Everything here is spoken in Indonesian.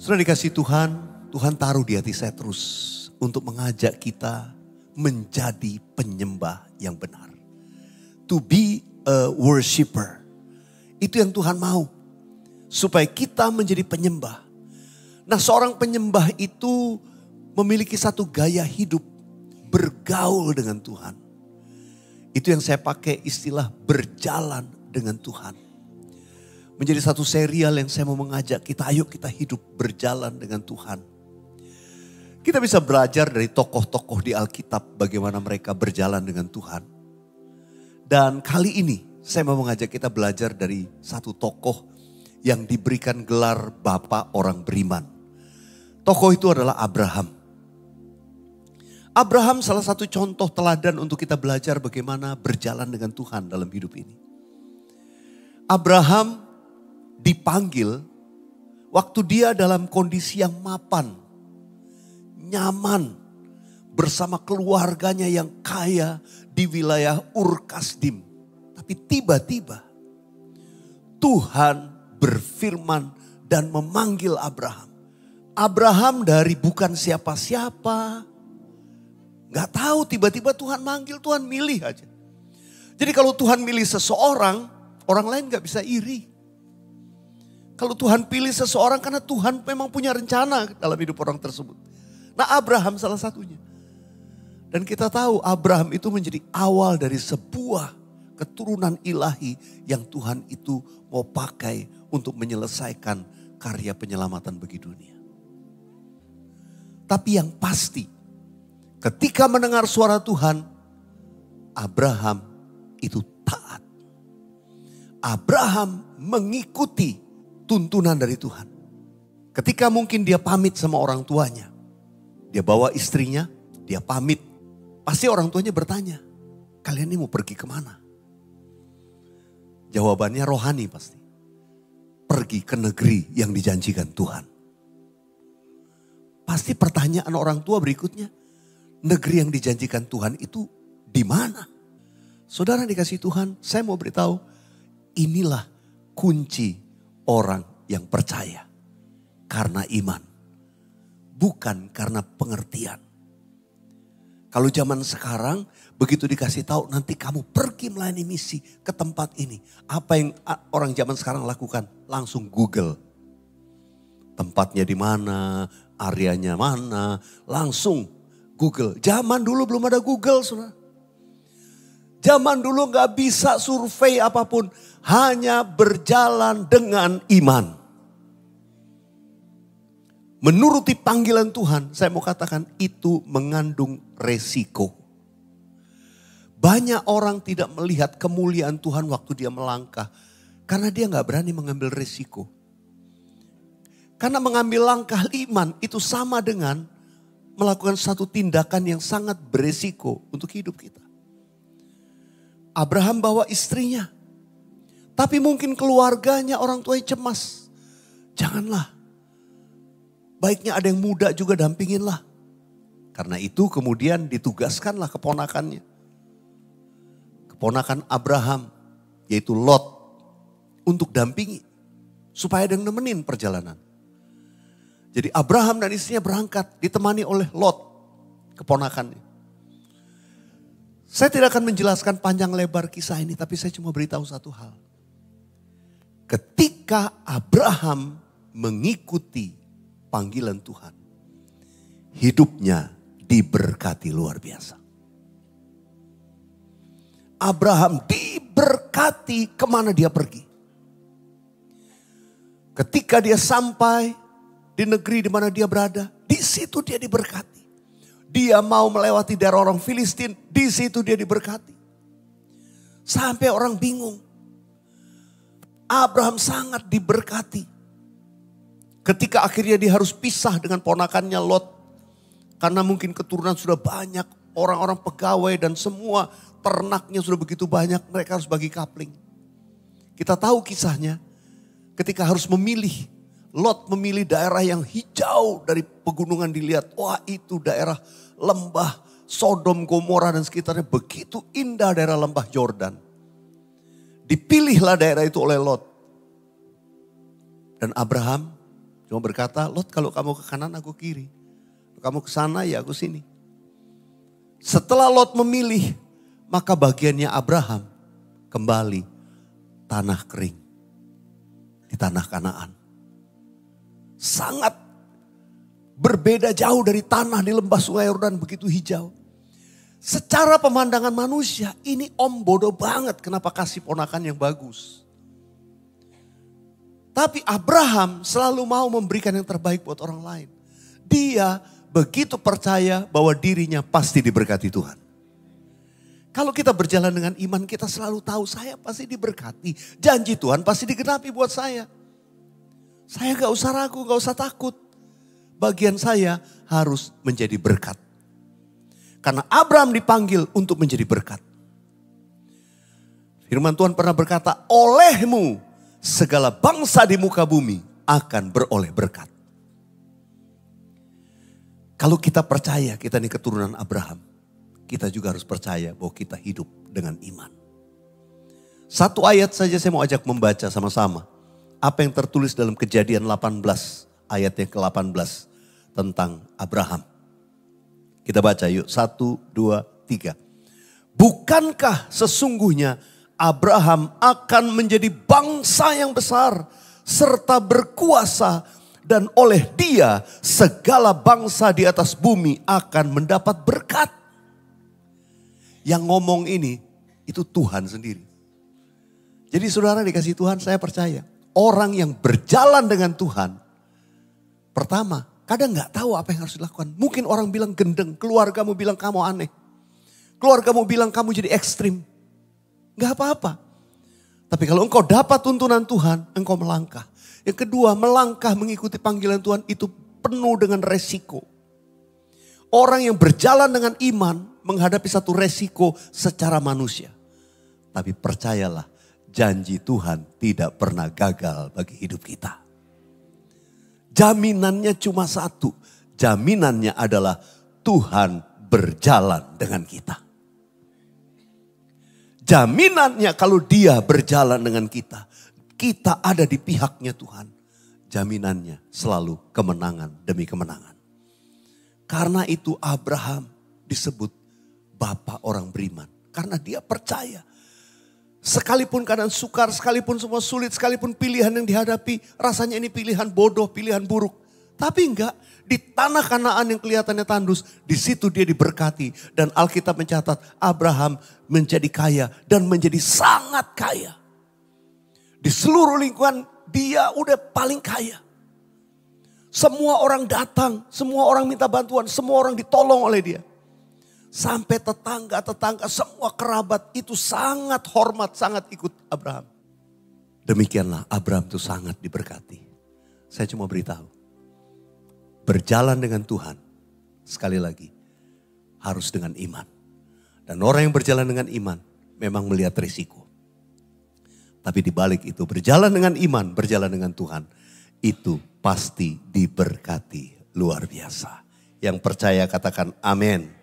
Sudah dikasih Tuhan, Tuhan taruh di hati saya terus untuk mengajak kita menjadi penyembah yang benar. To be a worshiper. Itu yang Tuhan mau. Supaya kita menjadi penyembah. Nah, seorang penyembah itu memiliki satu gaya hidup. Bergaul dengan Tuhan. Itu yang saya pakai istilah berjalan dengan Tuhan. Menjadi satu serial yang saya mau mengajak kita, ayo kita hidup berjalan dengan Tuhan. Kita bisa belajar dari tokoh-tokoh di Alkitab bagaimana mereka berjalan dengan Tuhan. Dan kali ini saya mau mengajak kita belajar dari satu tokoh yang diberikan gelar Bapa orang beriman. Tokoh itu adalah Abraham. Abraham salah satu contoh teladan untuk kita belajar bagaimana berjalan dengan Tuhan dalam hidup ini. Abraham dipanggil waktu dia dalam kondisi yang mapan, nyaman bersama keluarganya yang kaya di wilayah Ur Kasdim. Tapi tiba-tiba Tuhan berfirman dan memanggil Abraham. Abraham dari bukan siapa-siapa, gak tahu tiba-tiba Tuhan manggil, Tuhan milih aja. Jadi kalau Tuhan milih seseorang, orang lain gak bisa iri. Kalau Tuhan pilih seseorang karena Tuhan memang punya rencana dalam hidup orang tersebut. Nah, Abraham salah satunya. Dan kita tahu Abraham itu menjadi awal dari sebuah keturunan ilahi yang Tuhan itu mau pakai untuk menyelesaikan karya penyelamatan bagi dunia. Tapi yang pasti ketika mendengar suara Tuhan, Abraham itu taat. Abraham mengikuti tuntunan dari Tuhan. Ketika mungkin dia pamit sama orang tuanya. Dia bawa istrinya, dia pamit. Pasti orang tuanya bertanya, kalian ini mau pergi kemana? Jawabannya rohani pasti. Pergi ke negeri yang dijanjikan Tuhan. Pasti pertanyaan orang tua berikutnya, negeri yang dijanjikan Tuhan itu di mana? Saudara dikasih Tuhan, saya mau beritahu, inilah kunci orang yang percaya karena iman, bukan karena pengertian. Kalau zaman sekarang begitu dikasih tahu nanti kamu pergi melayani misi ke tempat ini. Apa yang orang zaman sekarang lakukan? Langsung Google. Tempatnya di mana, areanya mana, langsung Google. Zaman dulu belum ada Google, saudara. Zaman dulu gak bisa survei apapun. Hanya berjalan dengan iman. Menuruti panggilan Tuhan, saya mau katakan itu mengandung resiko. Banyak orang tidak melihat kemuliaan Tuhan waktu dia melangkah. Karena dia gak berani mengambil resiko. Karena mengambil langkah iman itu sama dengan melakukan satu tindakan yang sangat beresiko untuk hidup kita. Abraham bawa istrinya. Tapi mungkin keluarganya, orang tuanya cemas. Janganlah. Baiknya ada yang muda juga dampinginlah. Karena itu kemudian ditugaskanlah keponakannya. Keponakan Abraham, yaitu Lot. Untuk dampingi. Supaya ada yang nemenin perjalanan. Jadi Abraham dan istrinya berangkat ditemani oleh Lot. Keponakannya. Saya tidak akan menjelaskan panjang lebar kisah ini, tapi saya cuma beritahu satu hal. Ketika Abraham mengikuti panggilan Tuhan, hidupnya diberkati luar biasa. Abraham diberkati kemana dia pergi. Ketika dia sampai di negeri di mana dia berada, di situ dia diberkati. Dia mau melewati daerah orang Filistin, di situ dia diberkati. Sampai orang bingung. Abraham sangat diberkati. Ketika akhirnya dia harus pisah dengan ponakannya Lot. Karena mungkin keturunan sudah banyak, orang-orang pegawai dan semua ternaknya sudah begitu banyak, mereka harus bagi kapling. Kita tahu kisahnya, ketika harus memilih, Lot memilih daerah yang hijau dari pegunungan dilihat. Wah, itu daerah lembah Sodom, Gomora dan sekitarnya begitu indah, daerah lembah Yordan. Dipilihlah daerah itu oleh Lot. Dan Abraham Cuma berkata, Lot kalau kamu ke kanan aku kiri. Kamu ke sana ya aku sini. Setelah Lot memilih, maka bagiannya Abraham kembali tanah kering. Di tanah Kanaan. Sangat berbeda jauh dari tanah di lembah Sungai Yordan begitu hijau. Secara pemandangan manusia ini om bodoh banget kenapa kasih ponakan yang bagus. Tapi Abraham selalu mau memberikan yang terbaik buat orang lain. Dia begitu percaya bahwa dirinya pasti diberkati Tuhan. Kalau kita berjalan dengan iman kita selalu tahu saya pasti diberkati. Janji Tuhan pasti digenapi buat saya. Saya gak usah ragu, gak usah takut. Bagian saya harus menjadi berkat. Karena Abraham dipanggil untuk menjadi berkat. Firman Tuhan pernah berkata, olehmu segala bangsa di muka bumi akan beroleh berkat. Kalau kita percaya kita ini keturunan Abraham, kita juga harus percaya bahwa kita hidup dengan iman. Satu ayat saja saya mau ajak membaca sama-sama. Apa yang tertulis dalam Kejadian 18 ayat yang ke-18 tentang Abraham. Kita baca yuk, 1, 2, 3. Bukankah sesungguhnya Abraham akan menjadi bangsa yang besar serta berkuasa dan oleh dia segala bangsa di atas bumi akan mendapat berkat. Yang ngomong ini itu Tuhan sendiri. Jadi saudara dikasih Tuhan, saya percaya orang yang berjalan dengan Tuhan pertama kadang gak tahu apa yang harus dilakukan. Mungkin orang bilang gendeng, keluargamu bilang kamu aneh. Keluargamu bilang kamu jadi ekstrim. Gak apa-apa. Tapi kalau engkau dapat tuntunan Tuhan, engkau melangkah. Yang kedua, melangkah mengikuti panggilan Tuhan itu penuh dengan resiko. Orang yang berjalan dengan iman menghadapi satu resiko secara manusia. Tapi percayalah, janji Tuhan tidak pernah gagal bagi hidup kita. Jaminannya cuma satu. Jaminannya adalah Tuhan berjalan dengan kita. Jaminannya kalau dia berjalan dengan kita. Kita ada di pihaknya Tuhan. Jaminannya selalu kemenangan demi kemenangan. Karena itu Abraham disebut Bapa orang beriman. Karena dia percaya. Sekalipun keadaan sukar, sekalipun semua sulit, sekalipun pilihan yang dihadapi, rasanya ini pilihan bodoh, pilihan buruk. Tapi enggak, di tanah Kanaan yang kelihatannya tandus, di situ dia diberkati. Dan Alkitab mencatat Abraham menjadi kaya dan menjadi sangat kaya. Di seluruh lingkungan dia udah paling kaya. Semua orang datang, semua orang minta bantuan, semua orang ditolong oleh dia. Sampai tetangga-tetangga, semua kerabat itu sangat hormat, sangat ikut Abraham. Demikianlah Abraham itu sangat diberkati. Saya cuma beritahu. Berjalan dengan Tuhan, sekali lagi, harus dengan iman. Dan orang yang berjalan dengan iman, memang melihat risiko. Tapi di balik itu, berjalan dengan iman, berjalan dengan Tuhan, itu pasti diberkati luar biasa. Yang percaya katakan amin.